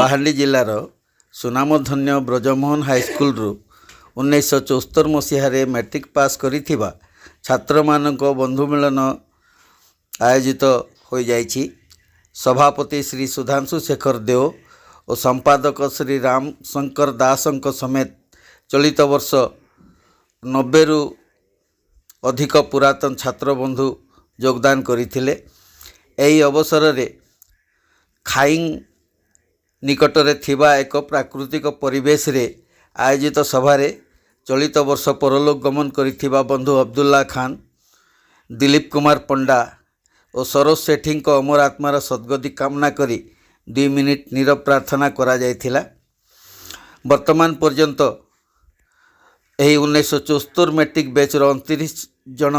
କଳାହାଣ୍ଡି ଜିଲ୍ଲାର ସୁନାମଧନ୍ୟ ବ୍ରଜମୋହନ ହାଇସ୍କୁଲରୁ 1974 ମସିହାରେ ମ୍ୟାଟ୍ରିକ୍ ପାସ୍ କରିଥିବା ଛାତ୍ରମାନଙ୍କ ବନ୍ଧୁ ମିଳନ ଆୟୋଜିତ ହୋଇଯାଇଛି। ସଭାପତି ଶ୍ରୀ ସୁଧାଂଶୁ ଶେଖର ଦେଓ ଓ ସମ୍ପାଦକ ଶ୍ରୀ ରାମ ଶଙ୍କର ଦାସଙ୍କ ସମେତ ଚଳିତ ବର୍ଷ 90ରୁ ଅଧିକ ପୁରାତନ ଛାତ୍ରବନ୍ଧୁ ଯୋଗଦାନ କରିଥିଲେ। ଏହି ଅବସରରେ ଖାଇଂ ନିକଟରେ ଥିବା ଏକ ପ୍ରାକୃତିକ ପରିବେଶରେ ଆୟୋଜିତ ସଭାରେ ଚଳିତ ବର୍ଷ ପରଲୋକ ଗମନ କରିଥିବା ବନ୍ଧୁ ଅବଦୁଲ୍ଲା ଖାନ୍, ଦିଲ୍ଲୀପ କୁମାର ପଣ୍ଡା ଓ ସରୋଜ ସେଠୀଙ୍କ ଅମର ଆତ୍ମାର ସଦ୍ଗତି କାମନା କରି 2 ମିନିଟ୍ ନୀରବ ପ୍ରାର୍ଥନା କରାଯାଇଥିଲା। ବର୍ତ୍ତମାନ ପର୍ଯ୍ୟନ୍ତ ଏହି 1974 ମ୍ୟାଟ୍ରିକ୍ ବ୍ୟାଚ୍ର 29 ଜଣ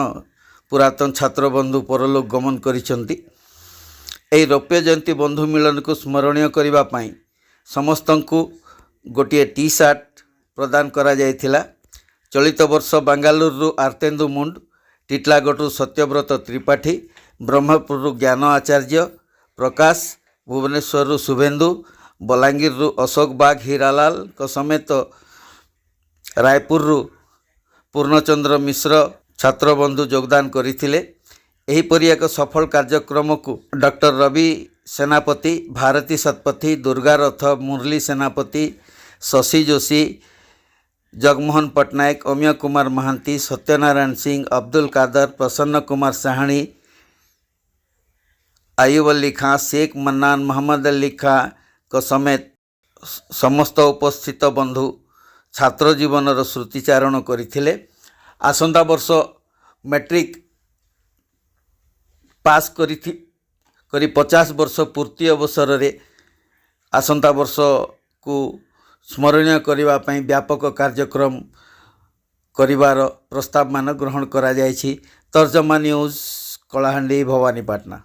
ପୁରାତନ ଛାତ୍ରବନ୍ଧୁ ପରଲୋକ ଗମନ କରିଛନ୍ତି। ଏହି ରୌପ୍ୟ ଜୟନ୍ତୀ ବନ୍ଧୁ ମିଳନକୁ ସ୍ମରଣୀୟ କରିବା ପାଇଁ ସମସ୍ତଙ୍କୁ ଗୋଟିଏ ଟି ସାର୍ଟ ପ୍ରଦାନ କରାଯାଇଥିଲା। ଚଳିତ ବର୍ଷ ବାଙ୍ଗାଲୁରୁରୁ ଆର୍ତେନ୍ଦୁ ମୁଣ୍ଡ, ଟିଟଲାଗଡ଼ରୁ ସତ୍ୟବ୍ରତ ତ୍ରିପାଠୀ, ବ୍ରହ୍ମପୁରରୁ ଜ୍ଞାନ ଆଚାର୍ଯ୍ୟ ପ୍ରକାଶ, ଭୁବନେଶ୍ୱରରୁ ଶୁଭେନ୍ଦୁ, ବଲାଙ୍ଗୀରରୁ ଅଶୋକ ବାଗ ହୀରାଲାଲଙ୍କ ସମେତ ରାୟପୁରରୁ ପୂର୍ଣ୍ଣଚନ୍ଦ୍ର ମିଶ୍ର ଛାତ୍ରବନ୍ଧୁ ଯୋଗଦାନ କରିଥିଲେ। ଏହିପରି ଏକ ସଫଳ କାର୍ଯ୍ୟକ୍ରମକୁ ଡକ୍ଟର ରବି ସେନାପତି, ଭାରତୀ ଶତପଥୀ, ଦୁର୍ଗା ରଥ, ମୁରଲୀ ସେନାପତି, ଶଶି ଯୋଶୀ, ଜଗମୋହନ ପଟ୍ଟନାୟକ, ଅମିୟ କୁମାର ମହାନ୍ତି, ସତ୍ୟନାରାୟଣ ସିଂ, ଅବଦୁଲ କାଦର, ପ୍ରସନ୍ନ କୁମାର ସାହାଣୀ, ଆୟୁବ ଅଲ୍ଲୀ ଖାଁ, ଶେଖ ମନ୍ନାନ, ମହମ୍ମଦ ଅଲ୍ଲୀ ଖାଁଙ୍କ ସମେତ ସମସ୍ତ ଉପସ୍ଥିତ ବନ୍ଧୁ ଛାତ୍ର ଜୀବନର ସ୍ମୃତିଚାରଣ କରିଥିଲେ। ଆସନ୍ତା ବର୍ଷ ମ୍ୟାଟ୍ରିକ୍ ପାସ୍ କରି 50 ବର୍ଷ ପୂର୍ତ୍ତି ଅବସରରେ ଆସନ୍ତା ବର୍ଷକୁ ସ୍ମରଣୀୟ କରିବା ପାଇଁ ବ୍ୟାପକ କାର୍ଯ୍ୟକ୍ରମ କରିବାର ପ୍ରସ୍ତାବମାନ ଗ୍ରହଣ କରାଯାଇଛି। ତର୍ଜମା ନ୍ୟୁଜ୍, କଳାହାଣ୍ଡି, ଭବାନୀପାଟଣା।